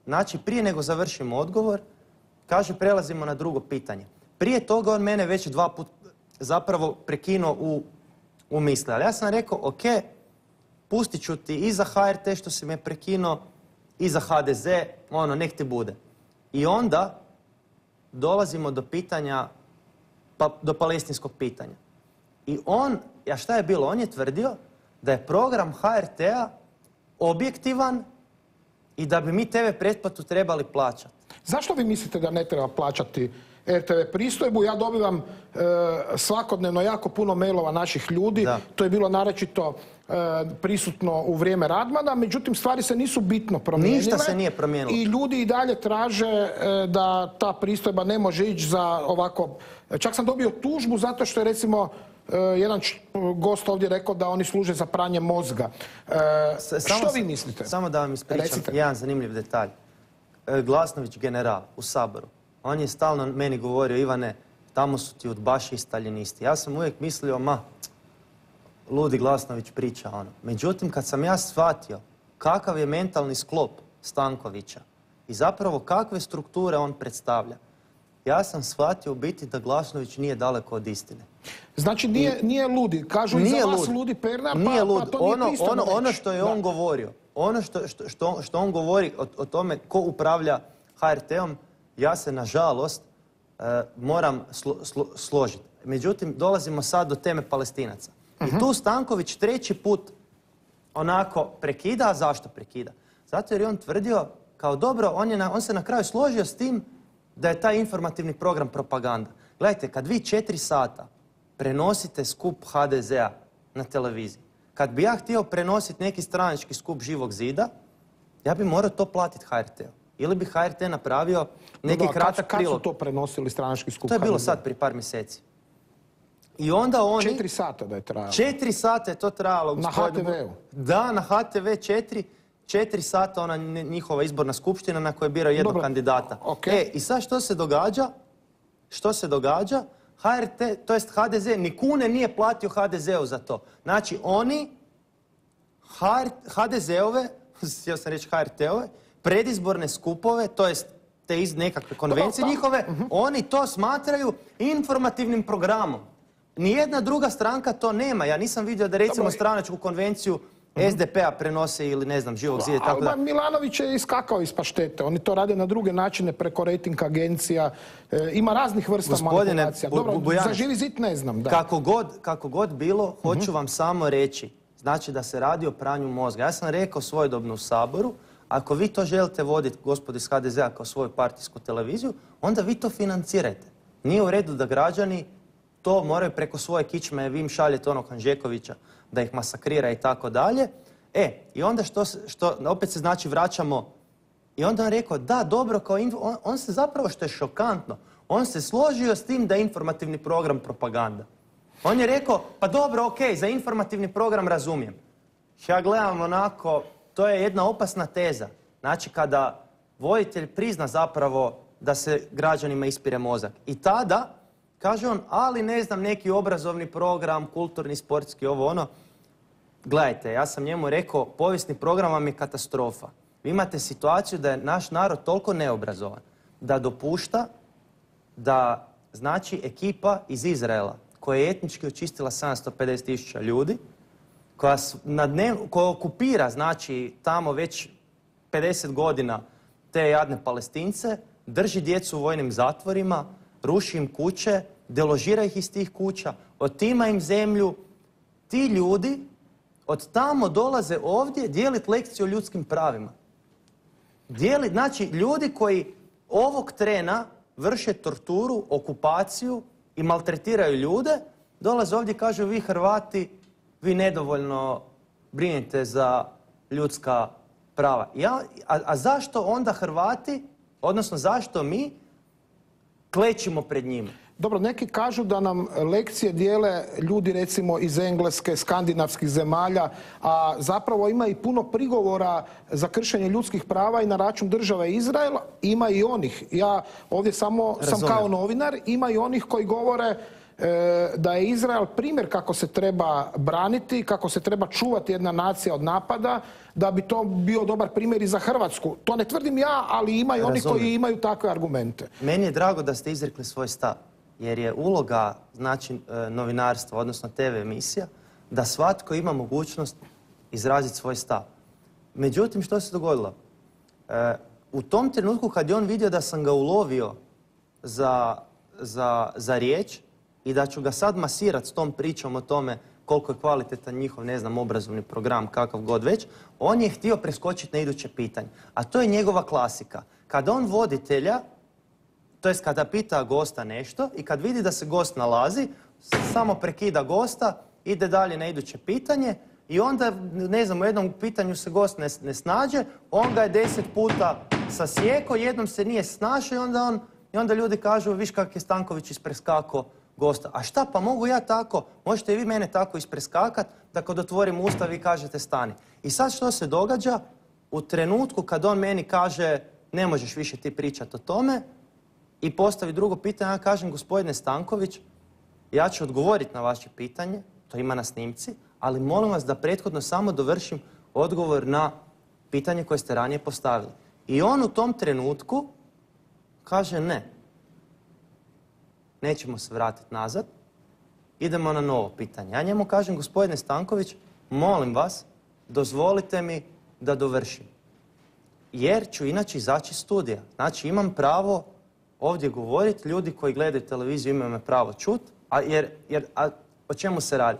znači prije nego završim odgovor, kaže prelazimo na drugo pitanje. Prije toga on mene već 2 puta zapravo prekinuo u misli. Ali ja sam rekao, ok, pustit ću ti i za HRT što si me prekinuo i za HDZ, ono, nek ti bude. I onda dolazimo do pitanja, do palestinskog pitanja. I on, a šta je bilo? On je tvrdio da je program HRT-a objektivan i da bi mi TV pretplatu trebali plaćati. Zašto vi mislite da ne treba plaćati RTV pristojbu? Ja dobivam svakodnevno jako puno mailova naših ljudi. Da. To je bilo naročito prisutno u vrijeme Radmana, međutim stvari se nisu bitno promijenile. Ništa se nije promijenilo. I ljudi i dalje traže da ta pristojba ne može ići za ovako... Čak sam dobio tužbu zato što je recimo jedan gost ovdje rekao da oni služe za pranje mozga. Što vi mislite? Samo da vam ispričam jedan zanimljiv detalj. Glasnović general u Saboru, on je stalno meni govorio, Ivane, tamo su ti udbaši i staljinisti. Ja sam uvijek mislio, ludi Glasnović priča ono. Međutim, kad sam ja shvatio kakav je mentalni sklop Stankovića i zapravo kakve strukture on predstavlja, ja sam shvatio u biti da Glasnović nije daleko od istine. Znači nije ludi, kažu i za vas ludi Pernar, pa to nije pristojno reći. Ono što je on govorio, ono što on govori o tome ko upravlja HRT-om, ja se nažalost moram složiti. Međutim, dolazimo sad do teme Palestinaca. I tu Stanković 3. put onako prekida. A zašto prekida? Zato jer je on tvrdio kao dobro, on se na kraju složio s tim da je taj informativni program propaganda. Gledajte, kad vi 4 sata prenosite skup HDZ-a na televiziji, kad bi ja htio prenositi neki stranački skup Živog zida, ja bi morao to platiti HRT-u. Ili bi HRT napravio neki kratak prilog. Kad su to prenosili stranački skup? To je bilo sad prije par mjeseci. I onda oni... 4 sata da je trajalo. 4 sata je to trajalo. Na HTV-u? Da, na HTV 4 sata ona njihova izborna skupština na kojoj biraju jednog kandidata. Okay. I sad što se događa? Što se događa? HRT, to jest HDZ, ni kune nije platio HDZ-u za to. Znači oni HDZ-ove, htio sam reći HRT-ove, predizborne skupove, to jest te nekakve konvencije njihove, oni to smatraju informativnim programom. Nijedna druga stranka to nema. Ja nisam vidio da recimo stranačku konvenciju SDP-a prenose ili ne znam, Živog zida. Ali Milanović je iskakao iz paštete. Oni to rade na druge načine preko rejting agencija. Ima raznih vrsta manipulacija. Dobro, za Živi zid ne znam. Da. Kako god bilo, hoću vam samo reći. Znači da se radi o pranju mozga. Ja sam rekao svojedobno u Saboru, ako vi to želite voditi, gospodo iz HDZ-a, kao svoju partijsku televiziju, onda vi to financirajte. Nije u redu da građani to moraju preko svoje kičme, vi im šaljete onog Hanžekovića da ih masakrira i tako dalje. I onda što opet se znači vraćamo, i onda on rekao, da, dobro, on se zapravo, što je šokantno, on se složio s tim da je informativni program propaganda. On je rekao, pa dobro, ok, za informativni program razumijem. Ja gledam onako, to je jedna opasna teza. Znači kada voditelj prizna zapravo da se građanima ispire mozak. I tada kaže on, ali ne znam, neki obrazovni program, kulturni, sportski, ovo ono. Gledajte, ja sam njemu rekao, povijesni program vam je katastrofa. Vi imate situaciju da je naš narod toliko neobrazovan da dopušta da, znači, ekipa iz Izraela koja je etnički očistila 750.000 ljudi, koja okupira, znači, tamo već 50 godina te jadne Palestince, drži djecu u vojnim zatvorima, ruši im kuće, deložira ih iz tih kuća, otima im zemlju. Ti ljudi od tamo dolaze ovdje dijeliti lekciju o ljudskim pravima. Znači, ljudi koji ovog trena vrše torturu, okupaciju i maltretiraju ljude, dolaze ovdje i kažu, vi Hrvati, vi nedovoljno brinete za ljudska prava. A zašto onda Hrvati, odnosno zašto mi klečimo pred njima? Dobro, neki kažu da nam lekcije dijele ljudi recimo iz Engleske, skandinavskih zemalja, a zapravo ima i puno prigovora za kršenje ljudskih prava i na račun države Izrael. Ima i onih, ja ovdje samo sam kao novinar, ima i onih koji govore da je Izrael primjer kako se treba braniti, kako se treba čuvati jedna nacija od napada, da bi to bio dobar primjer i za Hrvatsku. To ne tvrdim ja, ali imaju oni koji imaju takve argumente. Meni je drago da ste izrekli svoj stav, jer je uloga znači, novinarstva, odnosno TV emisija, da svatko ima mogućnost izraziti svoj stav. Međutim, što se dogodilo? U tom trenutku kad je on vidio da sam ga ulovio za riječ i da ću ga sad masirati s tom pričom o tome koliko je kvalitetan njihov, ne znam, obrazovni program, kakav god već, on je htio preskočiti na iduće pitanje. A to je njegova klasika. Kada on voditelja, to jest kada pita gosta nešto i kad vidi da se gost nalazi, samo prekida gosta, ide dalje na iduće pitanje i onda, ne znam, u jednom pitanju se gost ne snađe, on ga je 10 puta sasjekao, jednom se nije snašao i onda ljudi kažu, viš kak je Stanković ispreskakao gosta. A šta, pa mogu ja tako, možete i vi mene tako ispreskakat da kad otvorim usta vi kažete stani. I sad što se događa? U trenutku kad on meni kaže ne možeš više ti pričati o tome i postavi drugo pitanje, ja kažem gospodine Stanković, ja ću odgovoriti na vaše pitanje, to ima na snimci, ali molim vas da prethodno samo dovršim odgovor na pitanje koje ste ranije postavili. I on u tom trenutku kaže ne. Nećemo se vratiti nazad, idemo na novo pitanje. Ja njemu kažem, gospodine Stanković, molim vas, dozvolite mi da dovršim. Jer ću inače izaći iz studija. Znači imam pravo ovdje govoriti, ljudi koji gledaju televiziju imaju me pravo čuti, a o čemu se radi?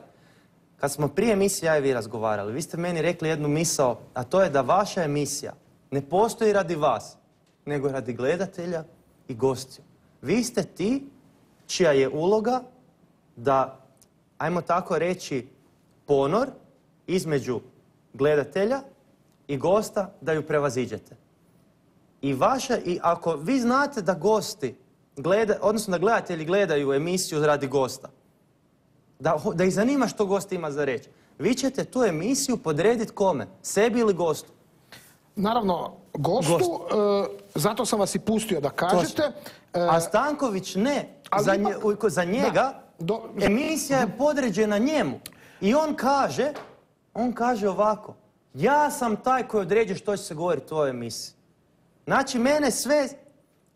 Kad smo prije emisije ja i vi razgovarali, vi ste meni rekli jednu misao, a to je da vaša emisija ne postoji radi vas, nego radi gledatelja i gostiju. Vi ste ti čija je uloga da, ajmo tako reći, ponor između gledatelja i gosta da ju prevaziđete. I ako vi znate da gosti odnosno da gledatelji gledaju emisiju radi gosta, da ih zanima što gost ima za reći, vi ćete tu emisiju podrediti kome? Sebi ili gostu? Naravno, gostu. Zato sam vas i pustio da kažete. A Stanković ne. Za njega emisija je podređena njemu. I on kaže ovako, ja sam taj koji određuje što će se govoriti u ovoj emisiji. Znači mene sve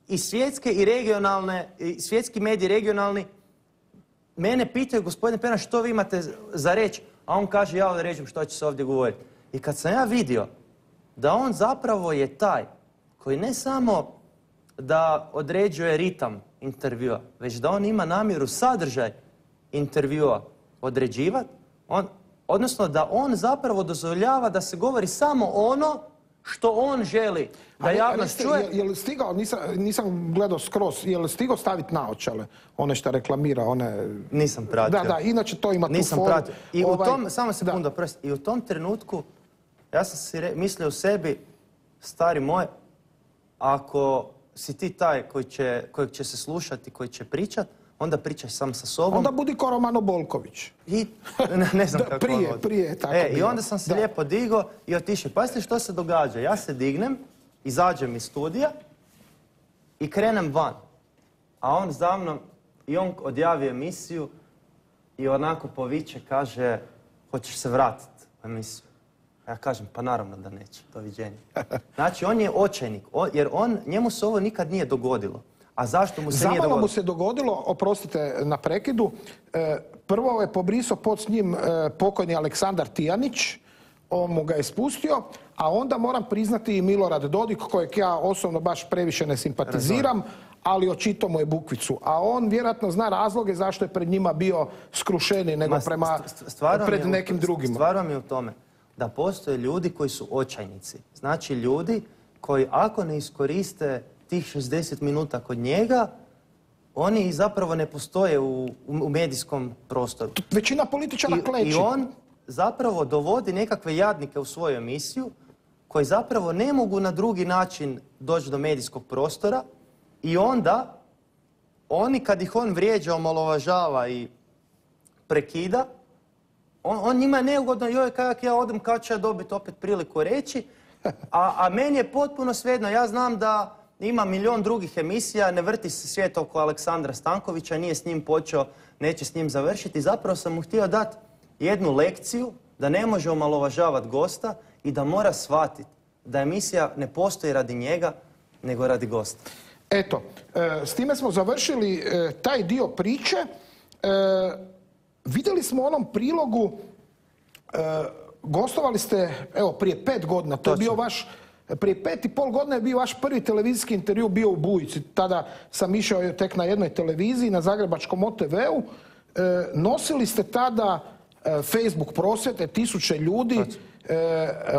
i svjetske i regionalne, i svjetski mediji regionalni, mene pitaju, gospodine Pernar, što vi imate za reći? A on kaže, ja određujem što će se ovdje govoriti. I kad sam ja vidio da on zapravo je taj koji ne samo da određuje ritam intervjua, već da on ima namjeru sadržaj intervjua određivati, odnosno da on zapravo dozvoljava da se govori samo ono što on želi da javnost čuje. Je li stigao, nisam gledao skroz, je li stigao staviti naočale, one što reklamira, one... Nisam pratio. Da, inače to ima tu nisam pratio. I u tom, samo sekundu, prosti, i u tom trenutku ja sam si mislio u sebi, stari moj, ako si ti taj kojeg će se slušati, koji će pričat, onda pričaj sam sa sobom. Onda budi ko Romano Bolković. I ne znam kako prije tako bilo. I onda sam se lijepo digao i otišao. Pazite što se događa. Ja se dignem, izađem iz studija i krenem van. A on za mnom, i on odjavi emisiju i onako poviče, kaže, hoćeš se vratiti u emisiju. Ja kažem, pa naravno da neće, doviđenja. Znači, on je očajnik, jer njemu se ovo nikad nije dogodilo. A zašto mu se nije dogodilo? Zamalo mu se dogodilo, oprostite na prekidu, prvo je pobrisao pod s njim pokojni Aleksandar Tijanić, on mu ga je spustio, a onda moram priznati i Milorad Dodik, kojeg ja osobno baš previše ne simpatiziram, ali očito mu je bukvicu. A on vjerojatno zna razloge zašto je pred njima bio skrušeniji nego pred nekim drugima. Stvar vam je u tome da postoje ljudi koji su očajnici. Znači ljudi koji ako ne iskoriste tih 60 minuta kod njega, oni zapravo ne postoje u medijskom prostoru. Većina političara kleči. I on zapravo dovodi nekakve jadnike u svoju emisiju koji zapravo ne mogu na drugi način doći do medijskog prostora i onda oni kad ih on vrijeđa, omalovažava i prekida, on njima je neugodno, joj kak ja odem, kad ću ja dobiti opet priliku reći, a meni je potpuno svejedno. Ja znam ima milion drugih emisija, ne vrti se svijet oko Aleksandra Stankovića, nije s njim počeo, neće s njim završiti. Zapravo sam mu htio dati jednu lekciju da ne može omalovažavati gosta i da mora shvatiti da emisija ne postoji radi njega, nego radi gosta. Eto, s time smo završili taj dio priče. Vidjeli smo u onom prilogu, gostovali ste, evo, prije 5 godina, to je bio vaš, prije 5,5 godina je bio vaš prvi televizijski intervju bio u Bujici. Tada sam išao tek na jednoj televiziji, na zagrebačkom OTV-u. Nosili ste tada Facebook prosvjete, 1000 ljudi.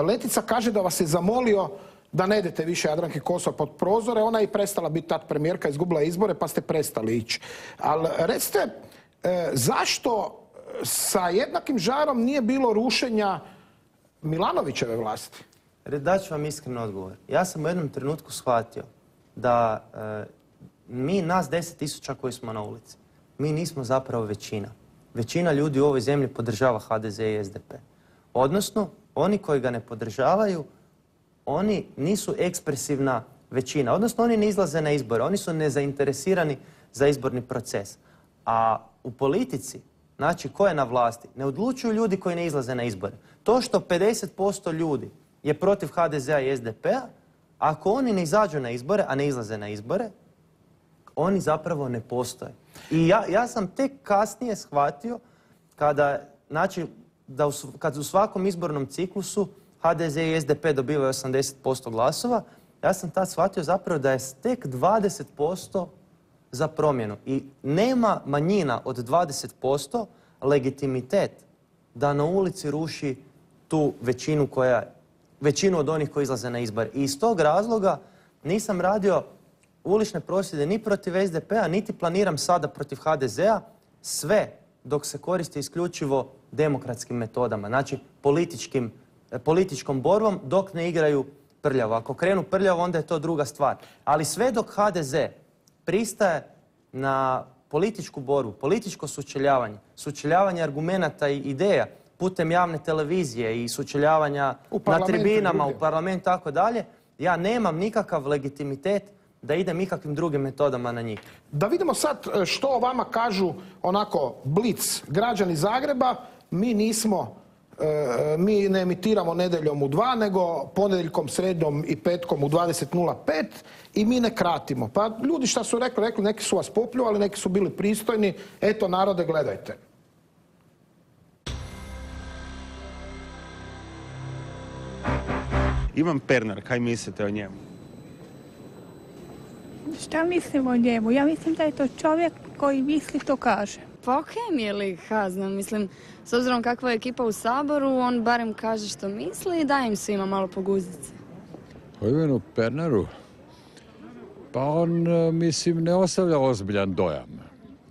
Letica kaže da vas je zamolio da ne idete više Jadranki Kosor pod prozore. Ona je i prestala biti tad premijerka, izgubila izbore, pa ste prestali ići. Ali recite, zašto sa jednakim žarom nije bilo rušenja Milanovićeve vlasti? Daću vam iskren odgovor. Ja sam u jednom trenutku shvatio da nas 10.000 koji smo na ulici, mi nismo zapravo većina. Većina ljudi u ovoj zemlji podržava HDZ i SDP. Odnosno, oni koji ga ne podržavaju, oni nisu ekspresivna većina. Odnosno, oni ne izlaze na izbore. Oni su nezainteresirani za izborni proces. A u politici, znači ko je na vlasti, ne odlučuju ljudi koji ne izlaze na izbore. To što 50% ljudi je protiv HDZ-a i SDP-a, ako oni ne izađu na izbore, a ne izlaze na izbore, oni zapravo ne postoje. I ja sam tek kasnije shvatio kada, znači, kad u svakom izbornom ciklusu HDZ i SDP dobivaju 80% glasova, ja sam tad shvatio zapravo da je tek 20% za promjenu. I nema manjina od 20% legitimitet da na ulici ruši tu većinu od onih koji izlaze na izbor. I iz tog razloga nisam radio ulične prosvjede ni protiv SDP-a, niti planiram sada protiv HDZ-a, sve dok se koristi isključivo demokratskim metodama, znači političkom borbom dok ne igraju prljavo. Ako krenu prljavo, onda je to druga stvar. Ali sve dok HDZ pristaje na političku borbu, političko sučeljavanje argumenata i ideja putem javne televizije i sučeljavanja na tribinama, u parlamentu i tako dalje, ja nemam nikakav legitimitet da idem ikakvim drugim metodama na njih. Da vidimo sad što o vama kažu onako blic građani Zagreba. Mi ne emitiramo nedjeljom u 2, nego ponedjeljkom, sredom i petkom u 20:05 i mi ne kratimo. Pa ljudi šta su rekli, neki su vas popljuvali, neki su bili pristojni. Eto, narode, gledajte. Ivan Pernar, kaj mislite o njemu? Šta mislim o njemu? Ja mislim da je to čovjek koji misli to kaže. Pa okej mi je li kazna, mislim, s obzirom kakva je ekipa u Saboru, on barem kaže što misli i daje im svima malo po guzici. O Ivanu Pernaru? Pa on, mislim, ne ostavlja ozbiljan dojam.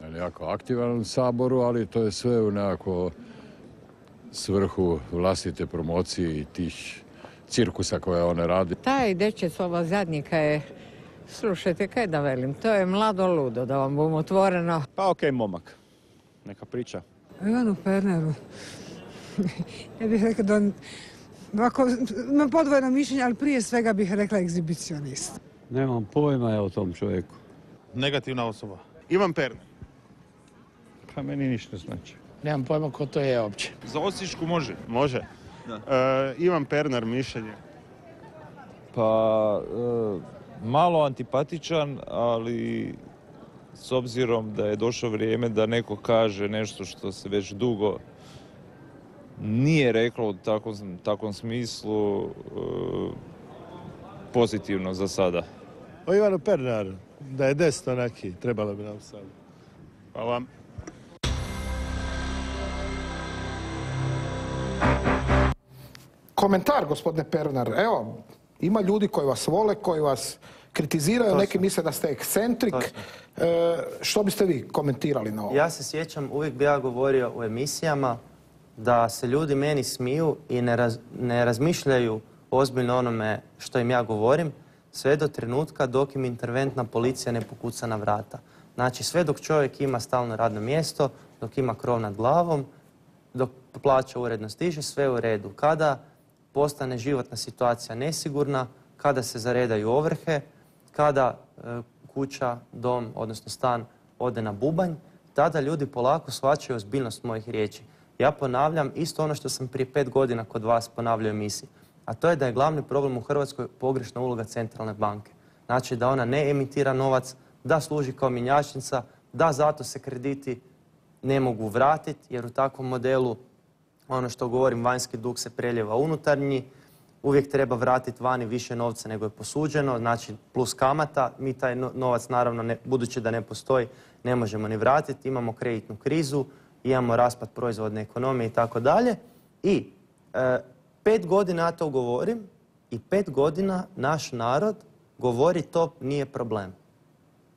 On je jako aktivan u Saboru, ali to je sve u nekako svrhu vlastite promocije i tih cirkusa koje one radi. Taj dečec ova zadnjika je, slušajte, kaj da velim, to je mlado ludo, da vam bom otvoreno. Pa okej, momak. Neka priča. Ivanu Pernaru, ja bih rekla da ovako, imam podvojeno mišljenje, ali prije svega bih rekla egzibicionist. Nemam pojma o tom čovjeku. Negativna osoba. Ivan Pernar. Pa meni ništa znači. Nemam pojma ko to je uopće. Za Osječku može? Može. Ivan Pernar, mišljenje? Pa, malo antipatičan, ali s obzirom da je došlo vrijeme da neko kaže nešto što se već dugo nije reklo u takvom smislu, pozitivno za sada. O Ivanu Pernaru, da je desno onaki, trebalo bi nam sad. Hvala. Komentar, gospodine Pernar. Evo, ima ljudi koji vas vole, koji vas kritiziraju, neki misle da ste ekscentrik. Što biste vi komentirali na ovo? Ja se sjećam, uvijek bi ja govorio u emisijama da se ljudi meni smiju i ne razmišljaju ozbiljno onome što im ja govorim, sve do trenutka dok im interventna policija ne pokuca na vrata. Znači, sve dok čovjek ima stalno radno mjesto, dok ima krov nad glavom, dok plaća uredno stiže, sve u redu. Kada postane životna situacija nesigurna, kada se zaredaju ovrhe, kada kuća, dom, odnosno stan ode na bubanj, tada ljudi polako shvaćaju ozbiljnost mojih riječi. Ja ponavljam isto ono što sam prije 5 godina kod vas ponavljao u emisiji, a to je da je glavni problem u Hrvatskoj pogrešna uloga centralne banke. Znači da ona ne emitira novac, da služi kao mjenjačnica, da zato se krediti ne mogu vratiti, jer u takvom modelu, ono što govorim, vanjski dug se preljeva unutarnji, uvijek treba vratiti vani više novca nego je posuđeno, znači plus kamata. Mi taj novac, naravno, budući da ne postoji, ne možemo ni vratiti. Imamo kreditnu krizu, imamo raspad proizvodne ekonomije i tako dalje. I 5 godina ja to govorim i 5 godina naš narod govori to nije problem.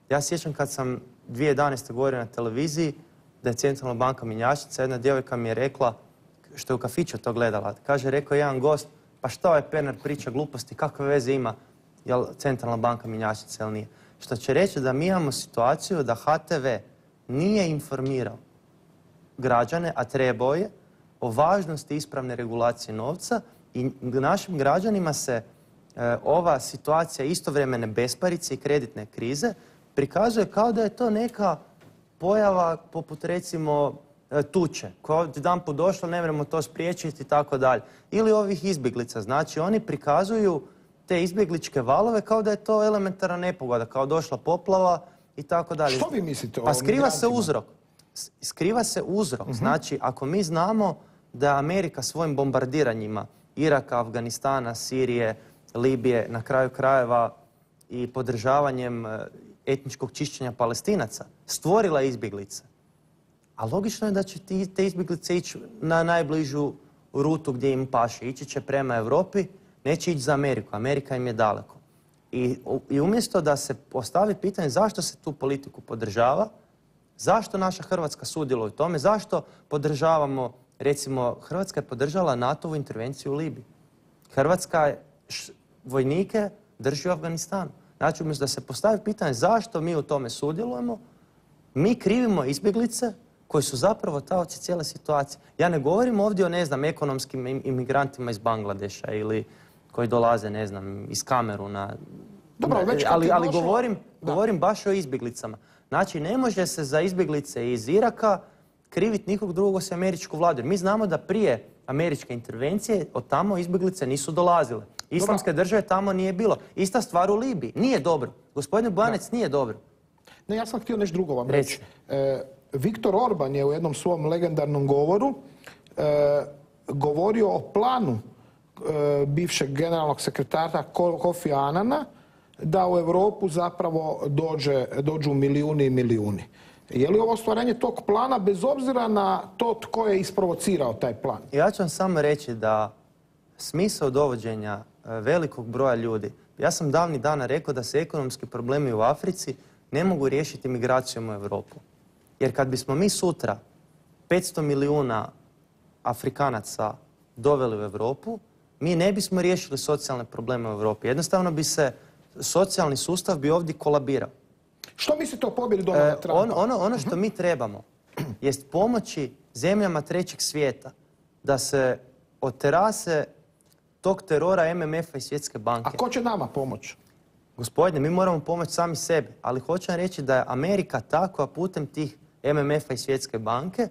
Ja sjećam kad sam 2011. govorio na televiziji da je centralna banka mjenjačnica, jedna djevojka mi je rekla, što je u kafiću to gledala, kaže, rekao jedan gost, pa što ovaj Pernar priča gluposti, kakve veze ima, jel centralna banka mjenjačnica ili nije. Što će reći da mi imamo situaciju da HTV nije informirao građane, a trebao je, o važnosti ispravne regulacije novca i našim građanima se ova situacija istovremene besparice i kreditne krize prikazuje kao da je to neka pojava poput recimo tuče koja je odjedanput došla, ne možemo to spriječiti i tako dalje. Ili ovih izbjeglica. Znači oni prikazuju te izbjegličke valove kao da je to elementarna nepogoda, kao došla poplava i tako dalje. Što vi mislite o Pa skriva se migrantima? uzrok. Skriva se uzrok. Znači ako mi znamo da je Amerika svojim bombardiranjima Iraka, Afganistana, Sirije, Libije, na kraju krajeva i podržavanjem etničkog čišćenja Palestinaca stvorila izbjeglice. A logično je da će te izbjeglice ići na najbližu rutu gdje im paše. Ići će prema Europi, neće ići za Ameriku. Amerika im je daleko. I umjesto da se postavi pitanje zašto se tu politiku podržava, zašto naša Hrvatska sudjeluje u tome, zašto podržavamo, recimo, Hrvatska je podržala NATO-vu intervenciju u Libiji. Hrvatska je vojnike drži u Afganistanu. Znači, umjesto da se postavi pitanje zašto mi u tome sudjelujemo, mi krivimo izbjeglice koji su zapravo taoci cijele situacije. Ja ne govorim ovdje o, ne znam, ekonomskim imigrantima iz Bangladeša ili koji dolaze, ne znam, iz Kameruna. Dobro, ali govorim baš o izbjeglicama. Znači, ne može se za izbjeglice iz Iraka kriviti nikog drugog osim američku vladu. Jer mi znamo da prije američke intervencije od tamo izbjeglice nisu dolazile. Islamske države tamo nije bilo. Ista stvar u Libiji. Nije dobro. Gospodine Bojanec, nije dobro. Ne, ja sam htio nešto drugo vam reći. Viktor Orban je u jednom svom legendarnom govoru govorio o planu bivšeg generalnog sekretara Kofi Anana da u Europu zapravo dođu milijuni i milijuni. Je li ovo ostvarenje tog plana bez obzira na to tko je isprovocirao taj plan? Ja ću vam samo reći da smisao dovođenja velikog broja ljudi, ja sam davnih dana rekao da se ekonomski problemi u Africi ne mogu riješiti migracijom u Europu. Jer kad bismo mi sutra 500 milijuna Afrikanaca doveli u Europu, mi ne bismo riješili socijalne probleme u Europi. Jednostavno bi se socijalni sustav bi ovdje kolabirao. Što mislite o pobjedi Donalda Trumpa? Ono što mi trebamo jest pomoći zemljama trećeg svijeta da se od terase tog terora MMF-a i Svjetske banke. A ko će nama pomoći? Gospodine, mi moramo pomoći sami sebi, ali hoću vam reći da je Amerika ta koja putem tih MMF-a i Svjetske banke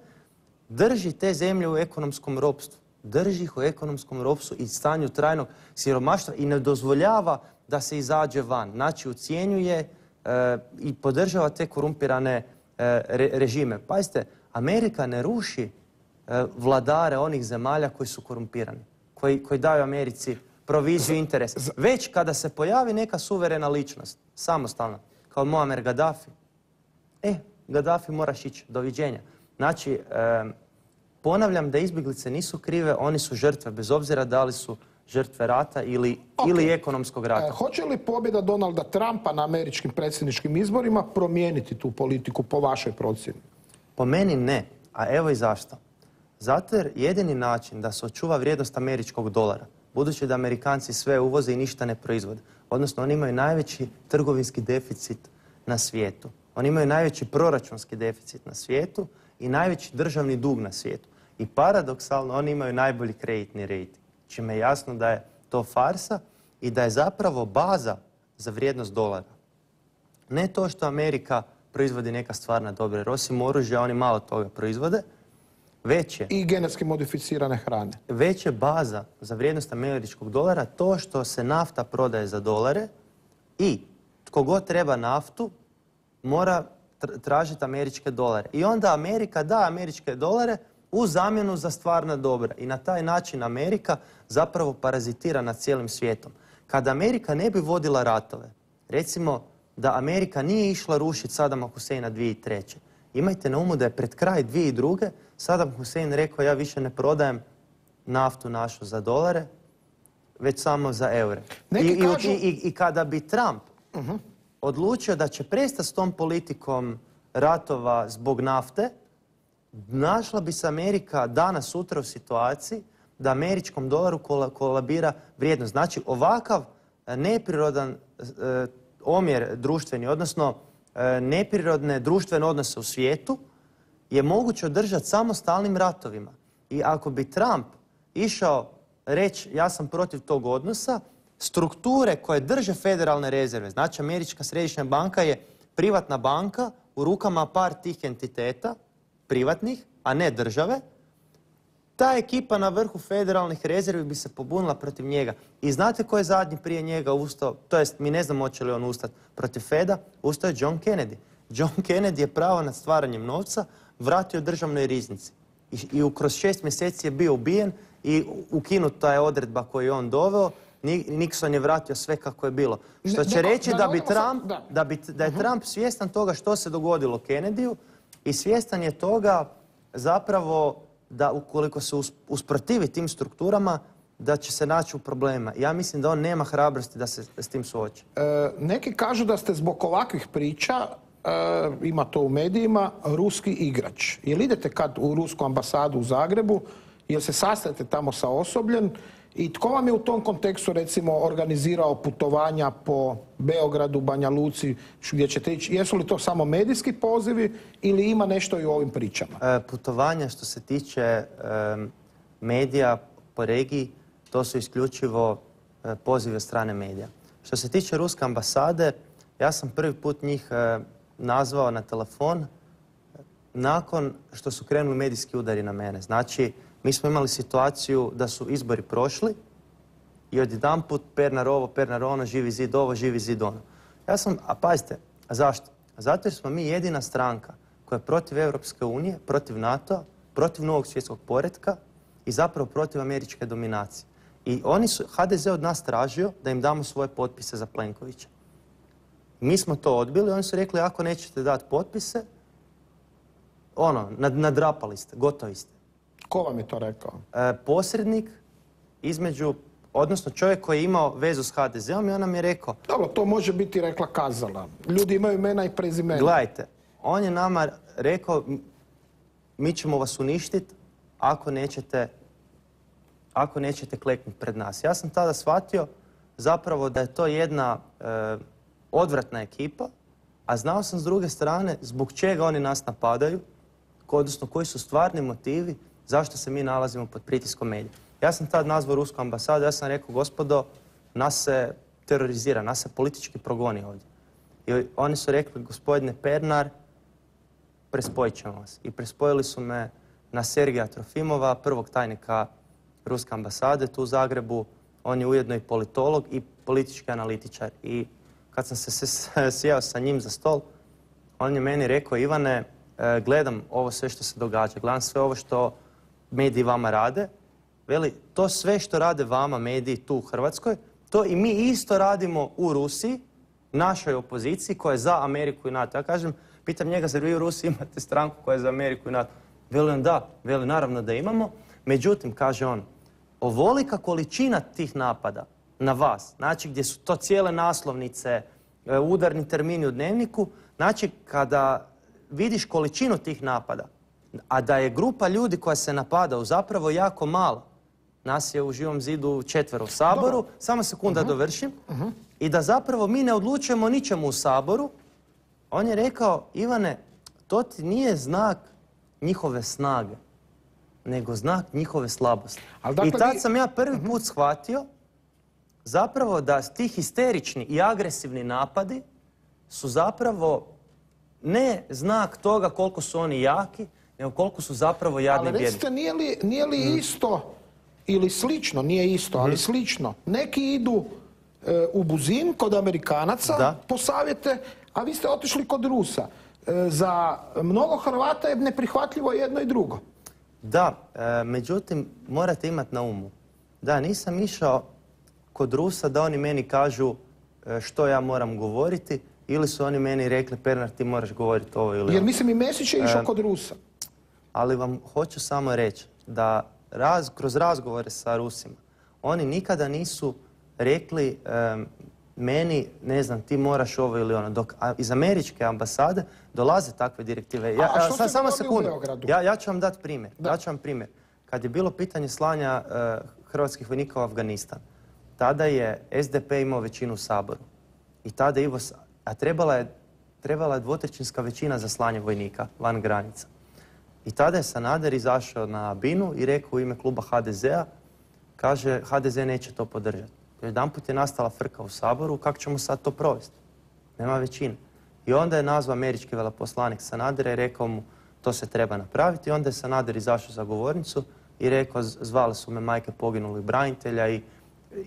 drži te zemlje u ekonomskom ropstvu. Drži ih u ekonomskom ropstvu i stanju trajnog siromaštva i ne dozvoljava da se izađe van. Znači, ucjenjuje i podržava te korumpirane režime. Pazite, Amerika ne ruši vladare onih zemalja koji su korumpirani, koji daju Americi proviziju interes. Već kada se pojavi neka suverena ličnost, samostalna, kao Muammar Gaddafi, Gaddafi moraš ići, doviđenja. Znači, ponavljam da izbjeglice nisu krive, oni su žrtve, bez obzira da li su žrtve rata ili ekonomskog rata. Hoće li pobjeda Donalda Trumpa na američkim predsjedničkim izborima promijeniti tu politiku po vašoj procjeni? Po meni ne, a evo i zašto. Zato jer jedini način da se očuva vrijednost američkog dolara, budući da Amerikanci sve uvoze i ništa ne proizvode, odnosno oni imaju najveći trgovinski deficit na svijetu. Oni imaju najveći proračunski deficit na svijetu i najveći državni dug na svijetu. I paradoksalno oni imaju najbolji kreditni rejting, čime je jasno da je to farsa i da je zapravo baza za vrijednost dolara ne to što Amerika proizvodi neka stvarna dobra, jer osim oružja oni malo toga proizvode, već je... I genetski modificirane hrane. Već je baza za vrijednost američkog dolara to što se nafta prodaje za dolare i tko god treba naftu mora tražiti američke dolare. I onda Amerika da američke dolare u zamjenu za stvarna dobra. I na taj način Amerika zapravo parazitira nad cijelim svijetom. Kada Amerika ne bi vodila ratove, recimo da Amerika nije išla rušiti Sadama Huseina 2003. Imajte na umu da je pred kraj 2002. Saddam Hussein rekao ja više ne prodajem naftu našu za dolare, već samo za eure. I kada bi Trump odlučio da će prestati s tom politikom ratova zbog nafte, našla bi se Amerika danas sutra u situaciji da američkom dolaru kolabira vrijednost. Znači ovakav neprirodan omjer društveni, odnosno neprirodne društvene odnose u svijetu je moguće održati samo stalnim ratovima. I ako bi Trump išao reći ja sam protiv tog odnosa, strukture koje drže federalne rezerve, znači Američka središnja banka je privatna banka u rukama par tih entiteta, privatnih, a ne države, ta ekipa na vrhu federalnih rezervi bi se pobunila protiv njega. I znate ko je zadnji prije njega ustao, to jest mi ne znamo hoće li on ustati protiv Feda, ustao je John Kennedy. John Kennedy je pravo nad stvaranjem novca vratio državnoj riznici. I kroz 6 mjeseci je bio ubijen i ukinuta je odredba koju je on doveo. Nixon je vratio sve kako je bilo. Što će reći da je Trump svjestan toga što se dogodilo Kennedyu i svjestan je toga zapravo da ukoliko se usprotivi tim strukturama da će se naći u problemima. Ja mislim da on nema hrabrosti da se s tim suoči. Neki kažu da ste zbog ovakvih priča, ima to u medijima, ruski igrač. Jel idete kad u rusku ambasadu u Zagrebu, jel se sastajete tamo sa osobljem i tko vam je u tom kontekstu recimo organizirao putovanja po Beogradu, Banja Luci, gdje ćete ići? Jesu li to samo medijski pozivi ili ima nešto i u ovim pričama? Putovanja što se tiče medija po regiji, to su isključivo pozivi od strane medija. Što se tiče ruske ambasade, ja sam prvi put njih nazvao na telefon nakon što su krenuli medijski udari na mene. Znači, mi smo imali situaciju da su izbori prošli i odjedanput Pernar ovo, Pernar ono, Živi zid ovo, Živi zid ono. A pazite, zašto? Zato jer smo mi jedina stranka koja je protiv Europske unije, protiv NATO-a, protiv novog svjetskog poretka i zapravo protiv američke dominacije. I HDZ od nas tražio da im damo svoje potpise za Plenkovića. Mi smo to odbili, oni su rekli ako nećete dati potpise, nadrapali ste, gotovi ste. Ko vam je to rekao? Posrednik između, odnosno čovjek koji je imao vezu s HDZ-om i on nam je rekao... Dobro, to može biti rekla kazala. Ljudi imaju imena i prezimena. Gledajte, on je nama rekao mi ćemo vas uništiti ako nećete kleknuti pred nas. Ja sam tada shvatio zapravo da je to jedna odvratna ekipa, a znao sam s druge strane zbog čega oni nas napadaju, odnosno koji su stvarni motivi zašto se mi nalazimo pod pritiskom medija. Ja sam tad nazvao rusku ambasadu, ja sam rekao gospodo, nas se terorizira, nas se politički progoni ovdje. I oni su rekli gospodine Pernar, prespojit ćemo vas. I prespojili su me na Sergeja Trofimova, prvog tajnika ruske ambasade tu u Zagrebu. On je ujedno i politolog i politički analitičar. I kad sam se sjeo sa njim za stol, on je meni rekao Ivane, gledam ovo sve što se događa, gledam sve ovo što mediji vama rade. Veli, to sve što rade vama mediji tu u Hrvatskoj, to i mi isto radimo u Rusiji, našoj opoziciji koja je za Ameriku i NATO. Ja kažem, pitam njega, zar vi u Rusiji imate stranku koja je za Ameriku i NATO? Veli on da, veli naravno da imamo. Međutim, kaže on, ovolika količina tih napada na vas, znači gdje su to cijele naslovnice, udarni termini u dnevniku, znači kada vidiš količinu tih napada, a da je grupa ljudi koja se napada zapravo jako mala, nas je u Živom zidu 4 u Saboru, dobro. Samo sekunda dovršim, i da zapravo mi ne odlučujemo ničemu u Saboru, on je rekao, Ivane, to ti nije znak njihove snage, nego znak njihove slabosti. I tad sam ja prvi put shvatio zapravo da ti histerični i agresivni napadi su zapravo ne znak toga koliko su oni jaki, nego koliko su zapravo jadni i bijedni. Ali recite, nije li isto ili slično, nije isto, ali slično. Neki idu u Buzin kod Amerikanaca po savjete, a vi ste otišli kod Rusa. Za mnogo Hrvata je neprihvatljivo jedno i drugo. Da, međutim, morate imati na umu. Da, nisam išao kod Rusa da oni meni kažu što ja moram govoriti, ili su oni meni rekli, Pernar, ti moraš govoriti ovo ili ono. Jer mislim i Mesić je išao kod Rusa. Ali vam hoću samo reći da kroz razgovore sa Rusima, oni nikada nisu rekli meni, ne znam, ti moraš ovo ili ono. Dok iz američke ambasade dolaze takve direktive. A što ste govorili u Beogradu? Ja ću vam dati primjer. Kad je bilo pitanje slanja hrvatskih vojnika u Afganistan, tada je SDP imao većinu u Saboru. I tada a trebala je dvotrećinska većina za slanje vojnika van granica. I tada je Sanader izašao na binu i rekao u ime kluba HDZ-a, kaže, HDZ neće to podržati. Jedanput je nastala frka u Saboru, kako ćemo sad to provesti? Nema većine. I onda je nazvao američki veleposlanik Sanadera i rekao mu to se treba napraviti. I onda je Sanader izašao za govornicu i rekao, zvale su me majke poginulih branitelja i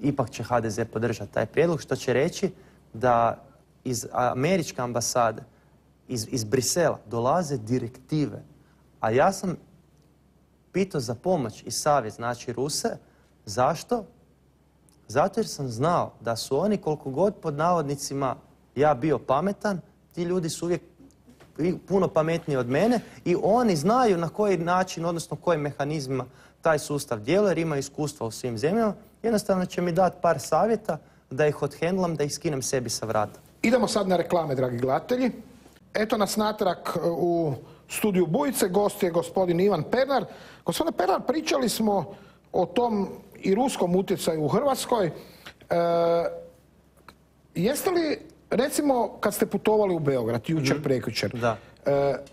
ipak će HDZ podržati taj prijedlog, što će reći da iz američke ambasade, iz Brisela dolaze direktive. A ja sam pitao za pomoć i savjet, znači Ruse, zašto? Zato jer sam znao da su oni, koliko god pod navodnicima ja bio pametan, ti ljudi su uvijek puno pametniji od mene i oni znaju na koji način, odnosno kojim mehanizmima taj sustav djeluje jer imaju iskustva u svim zemljama. Jednostavno će mi dati par savjeta da ih odhendlam, da ih skinem sebi sa vrata. Idemo sad na reklame, dragi gledatelji. Eto nas natrag u studiju Bujice, gost je gospodin Ivan Pernar. Gospodine Pernar, pričali smo o tom i ruskom utjecaju u Hrvatskoj. Jeste li, recimo, kad ste putovali u Beograd, jučer, prekjučer,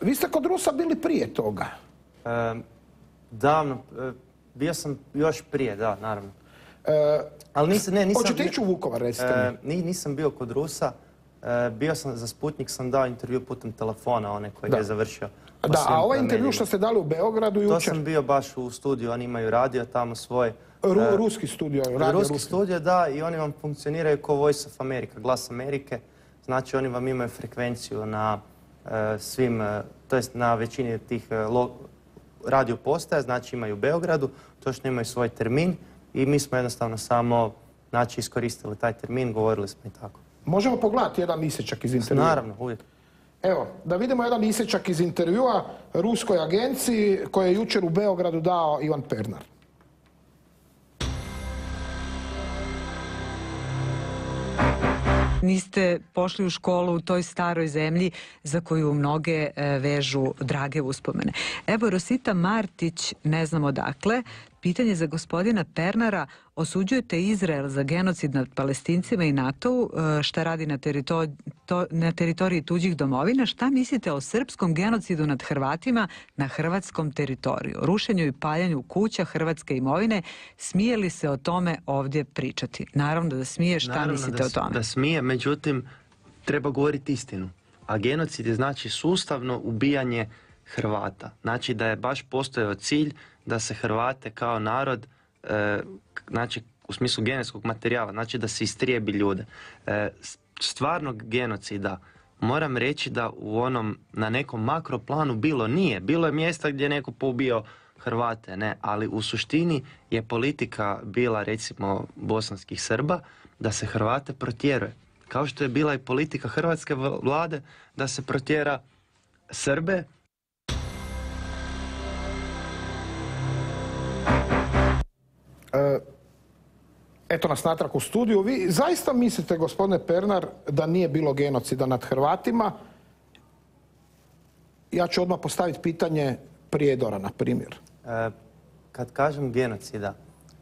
vi ste kod Rusa bili prije toga? Davno, bio sam još prije, da, naravno. Ali nisam... Hoćete ići u Vukovar, recite mi? Nisam bio kod Rusa. Bio sam za Sputnik, sam dao intervju putem telefona, onaj koji je završio. Da, a ovaj intervju što ste dali u Beogradu jučer? To sam bio baš u studiju, oni imaju radio tamo svoj... Ruski studio, radio ruski studio, da, i oni vam funkcioniraju kao Voice of America, Glas Amerike. Znači oni vam imaju frekvenciju na svim, to jest na većini tih radio postaja, znači imaju u Beogradu, točno imaju svoj termin i mi smo jednostavno samo iskoristili taj termin, govorili smo i tako. Možemo pogledati jedan isječak iz intervjua? Naravno, uvijek. Evo, da vidimo jedan isječak iz intervjua ruskoj agenciji koje je jučer u Beogradu dao Ivan Pernar. Niste pošli u školu u toj staroj zemlji za koju mnoge vežu drage uspomene. Evo, Rosita Martić, ne znam odakle, pitanje za gospodina Pernara. Osuđujete Izrael za genocid nad Palestincima i NATO-u, šta radi na teritoriji tuđih domovina. Šta mislite o srpskom genocidu nad Hrvatima na hrvatskom teritoriju? Rušenju i paljanju kuća, hrvatske imovine. Smije li se o tome ovdje pričati? Naravno da smije. Šta mislite o tome? Da smije, međutim, treba govoriti istinu. A genocid je znači sustavno ubijanje Hrvata. Znači da je baš postojao cilj da se Hrvate kao narod, znači u smislu genetskog materijala, znači da se istrijebi ljude. Stvarnog genocida moram reći da u onom, na nekom makroplanu nije. Bilo je mjesta gdje je neko poubio Hrvate, ne, ali u suštini je politika bila, recimo, bosanskih Srba da se Hrvate protjeruje. Kao što je bila i politika hrvatske vlade da se protjera Srbe. Eto nas natrag u studiju. Vi zaista mislite, gospodine Pernar, da nije bilo genocida nad Hrvatima? Ja ću odmah postaviti pitanje Prijedora, na primjer. Kad kažem genocida,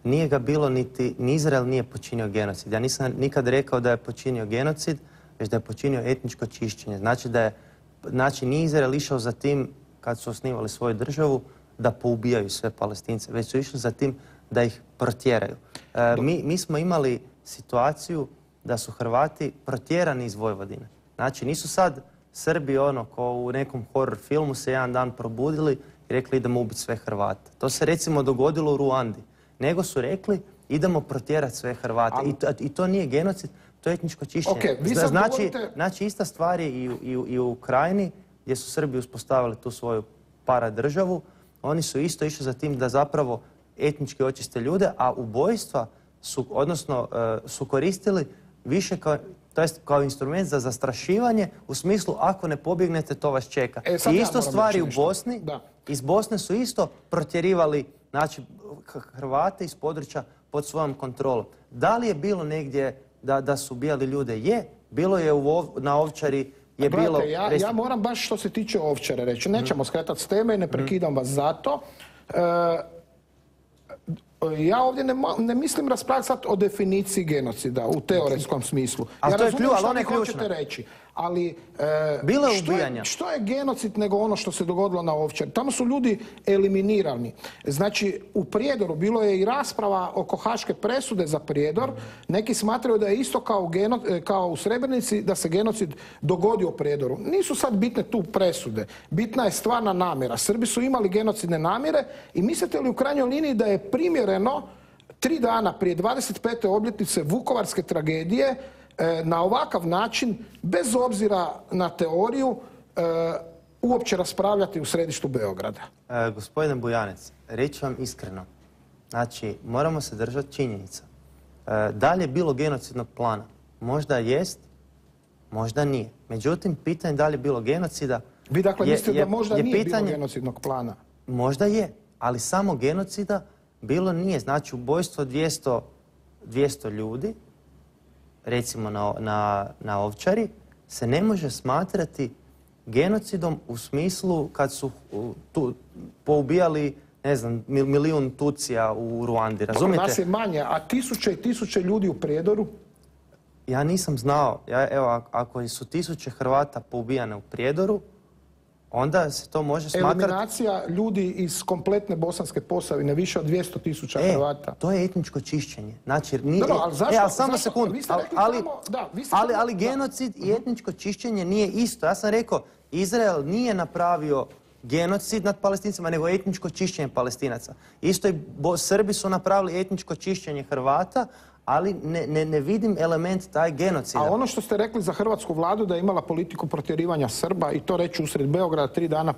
nije ga bilo ni Izrael nije počinio genocid. Ja nisam nikad rekao da je počinio genocid, već da je počinio etničko čišćenje. Znači nije Izrael išao za tim, kad su osnivali svoju državu, da poubijaju sve Palestince, već su išli za tim da ih protjeraju. Mi smo imali situaciju da su Hrvati protjerani iz Vojvodine. Znači nisu sad Srbi ono ko u nekom horror filmu se jedan dan probudili i rekli idemo ubiti sve Hrvate. To se recimo dogodilo u Ruandi. Nego su rekli idemo protjerati sve Hrvate. I to nije genocid, to je etničko čišćenje. Znači ista stvar je i u Ukrajini gdje su Srbi uspostavili tu svoju paradržavu. Oni su isto išli za tim da zapravo etnički očiste ljude, a ubojstva su koristili više kao instrument za zastrašivanje u smislu ako ne pobjegnete to vas čeka. I isto stvari u Bosni, iz Bosne su isto protjerivali Hrvate iz područja pod svojom kontrolom. Da li je bilo negdje da su ubijali ljude? Je. Bilo je na Ovčari. Ja moram baš što se tiče Ovčare reći. Nećemo skretati s teme i ne prekidam vas zato. Ja ovdje ne mislim raspravljati sad o definiciji genocida u teoretskom smislu. Ja razumijem što vi hoćete reći, ali što je genocid nego ono što se dogodilo na Ovčari? Tamo su ljudi eliminirani. Znači, u Prijedoru bilo je i rasprava oko haške presude za Prijedor. Neki smatraju da je isto kao u Srebrenici da se genocid dogodio u Prijedoru. Nisu sad bitne tu presude. Bitna je stvarna namjera. Srbi su imali genocidne namjere i mislite li u krajnjoj liniji da je primjereno 3 dana prije 25. obljetnice Vukovarske tragedije na ovakav način, bez obzira na teoriju, uopće raspravljati u središtu Beograda? Gospodine Bujanec, reći vam iskreno. Znači, moramo se držati činjenica. Da li je bilo genocidnog plana? Možda jest, možda nije. Međutim, pitanje da li je bilo genocida... Vi dakle mislite da možda nije bilo genocidnog plana? Možda je, ali samo genocida bilo nije. Znači, ubojstvo 200 ljudi, recimo na Ovčari, se ne može smatrati genocidom u smislu kad su poubijali, ne znam, 1 milijun Tucija u Ruandi, razumijete? Nas je manje, a tisuće i tisuće ljudi u Prijedoru? Ja nisam znao. Evo, ako su tisuće Hrvata poubijane u Prijedoru, onda se to može smatrati... Eliminacija ljudi iz kompletne Bosanske Posavine, više od 200.000 Hrvata. To je etničko čišćenje. Znači, ali zašto? Ali samo sekundu. Ali genocid i etničko čišćenje nije isto. Ja sam rekao, Izrael nije napravio genocid nad Palestincima, nego etničko čišćenje Palestinaca. Isto i Srbi su napravili etničko čišćenje Hrvata, ali ne vidim element taj genocida. A ono što ste rekli za hrvatsku vladu da je imala politiku protjerivanja Srba i to reći usred Beograda 3 dana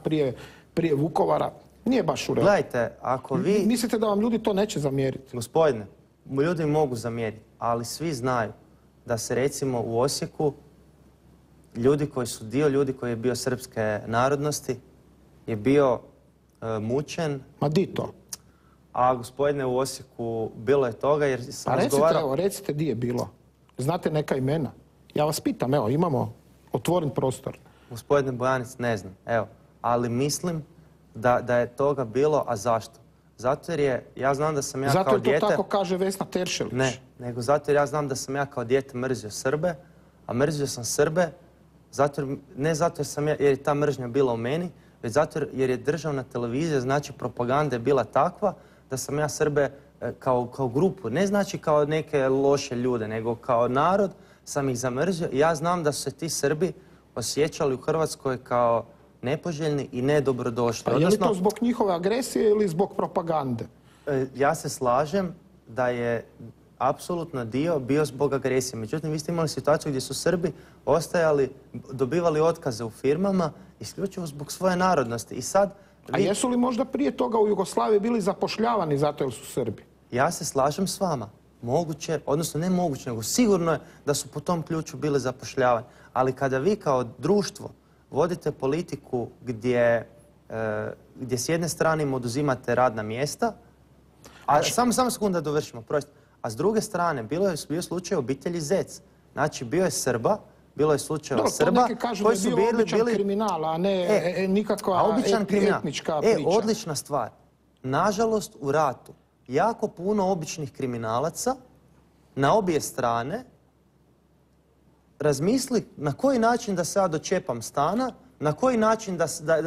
prije Vukovara, nije baš u redu. Gledajte, ako vi... Mislite da vam ljudi to neće zamjeriti? Gospodine, ljudi mogu zamjeriti, ali svi znaju da se recimo u Osijeku ljudi koji je bio srpske narodnosti je bio mučen. Ma di to? A gospodine, u Osijeku bilo je toga jer sam razgovarao... Recite di je bilo. Znate neka imena? Ja vas pitam, evo, imamo otvoren prostor. Gospodine Bojanic, ne znam, evo. Ali mislim da je toga bilo, a zašto? Zato jer ja znam da sam ja kao dijete... Zato je to tako kaže Vesna Teršelić. Ne, nego zato jer ja znam da sam ja kao dijete mrzio Srbe, a mrzio sam Srbe ne zato jer je ta mržnja bila u meni, već zato jer je državna televizija, znači propaganda je bila takva da sam ja Srbe kao grupu, ne znači kao neke loše ljude, nego kao narod sam ih zamrzio. I ja znam da su se ti Srbi osjećali u Hrvatskoj kao nepoželjni i nedobrodošli. A je li to zbog njihove agresije ili zbog propagande? Ja se slažem da je apsolutno dio bio zbog agresije. Međutim, vi ste imali situaciju gdje su Srbi dobivali otkaze u firmama isključivo zbog svoje narodnosti. A jesu li možda prije toga u Jugoslaviji bili zapošljavani zato jer su Srbi? Ja se slažem s vama. Moguće, odnosno ne moguće, nego sigurno je da su po tom ključu bili zapošljavani. Ali kada vi kao društvo vodite politiku gdje s jedne strane im oduzimate radna mjesta, a samo sekundu da dovršimo, a s druge strane bio slučaj obitelji Zec. Znači bio je Srba, bilo je slučajeva Srba koji su bili običan kriminal, a ne nikakva etnička priča. Odlična stvar. Nažalost, u ratu jako puno običnih kriminalaca na obje strane razmisli na koji način da se ja dočepam stana, na koji način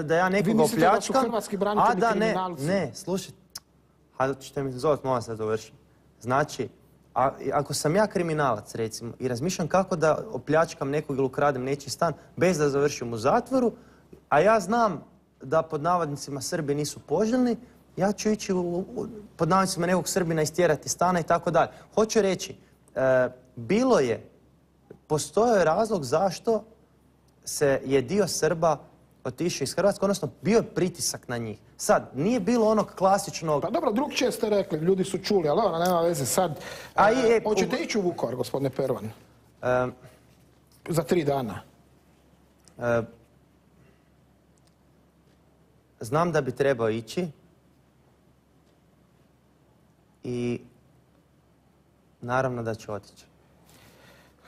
da ja nekoga opljačkam. Vi mislite da su hrvatski branitelji kriminalci? Ne, slušajte. Hajde ćete mi zovati, molim se da dovršim. Znači, ako sam ja kriminalac, recimo, i razmišljam kako da opljačkam nekog ili ukradem nečiji stan bez da završim u zatvoru, a ja znam da pod navodnicima Srbi nisu poželjni, ja ću ići pod navodnicima nekog Srbina istjerati stana i tako dalje. Hoću reći, postojao je razlog zašto je dio Srba otišao iz Hrvatske, odnosno bio je pritisak na njih. Sad, nije bilo onog klasičnog... Pa dobro, drugčije ste rekli, ljudi su čuli, ali ona nema veze sad. Hoćete ići u Vukovar, gospodine Pervan? Za 3 dana. Znam da bi trebao ići i naravno da ću otići.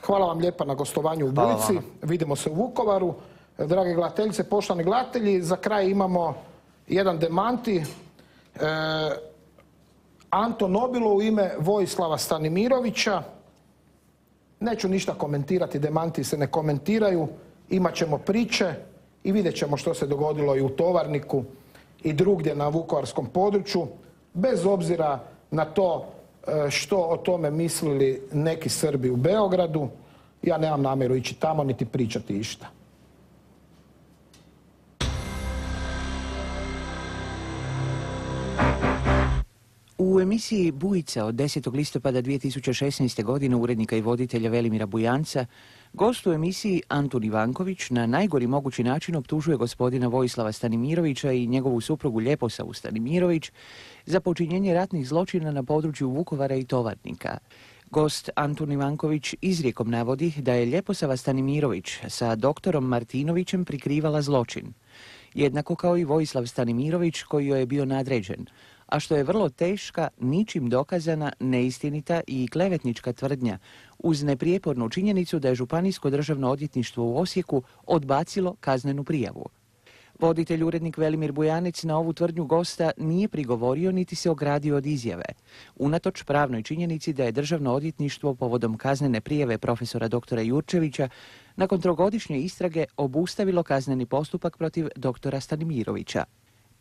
Hvala vam lijepa na gostovanju u Bujici. Vidimo se u Vukovaru. Drage gledateljice, poštovani gledatelji, za kraj imamo jedan demanti. Anto Nobilo u ime Vojislava Stanimirovića. Neću ništa komentirati, demanti se ne komentiraju. Imat ćemo priče i vidjet ćemo što se dogodilo i u Tovarniku i drugdje na vukovarskom području. Bez obzira na to što o tome mislili neki Srbi u Beogradu, ja nemam namjeru ići tamo niti pričati išta. U emisiji Bujica od 10. listopada 2016. godine urednika i voditelja Velimira Bujanca, gost u emisiji Antun Ivanković na najgori mogući način optužuje gospodina Vojislava Stanimirovića i njegovu suprugu Ljeposavu Stanimirović za počinjenje ratnih zločina na području Vukovara i Tovarnika. Gost Antun Ivanković izrijekom navodi da je Ljeposava Stanimirović sa doktorom Martinovićem prikrivala zločin, jednako kao i Vojislav Stanimirović koji joj je bio nadređen, a što je vrlo teška, ničim dokazana, neistinita i klevetnička tvrdnja, uz neprijepornu činjenicu da je Županijsko državno odvjetništvo u Osijeku odbacilo kaznenu prijavu. Voditelj urednik Velimir Bujanec na ovu tvrdnju gosta nije prigovorio niti se ogradio od izjave, unatoč pravnoj činjenici da je Državno odvjetništvo povodom kaznene prijave profesora doktora Jurčevića nakon 3-godišnje istrage obustavilo kazneni postupak protiv doktora Stanimirovića.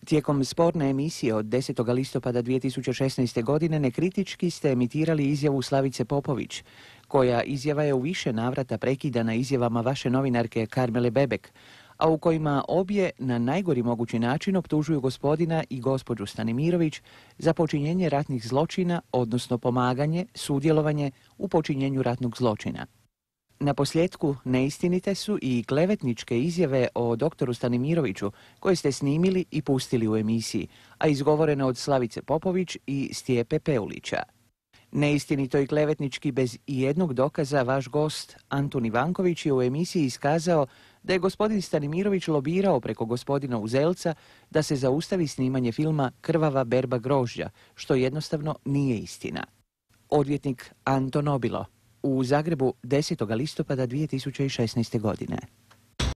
Tijekom sporne emisije od 10. listopada 2016. godine nekritički ste emitirali izjavu Slavice Popović, koja izjava je u više navrata prekidana izjavama vaše novinarke Karmele Bebek, a u kojima obje na najgori mogući način optužuju gospodina i gospođu Stanimirović za počinjenje ratnih zločina, odnosno pomaganje, sudjelovanje u počinjenju ratnog zločina. Na posljedku neistinite su i klevetničke izjave o doktoru Stanimiroviću koje ste snimili i pustili u emisiji, a izgovorene od Slavice Popović i Stijepe Peulića. Neistinito i klevetnički bez ijednog dokaza vaš gost Antun Ivanković je u emisiji iskazao da je gospodin Stanimirović lobirao preko gospodina Uzelca da se zaustavi snimanje filma Krvava berba grožđa, što jednostavno nije istina. Odvjetnik Anto Nobilo u Zagrebu 10. listopada 2016. godine.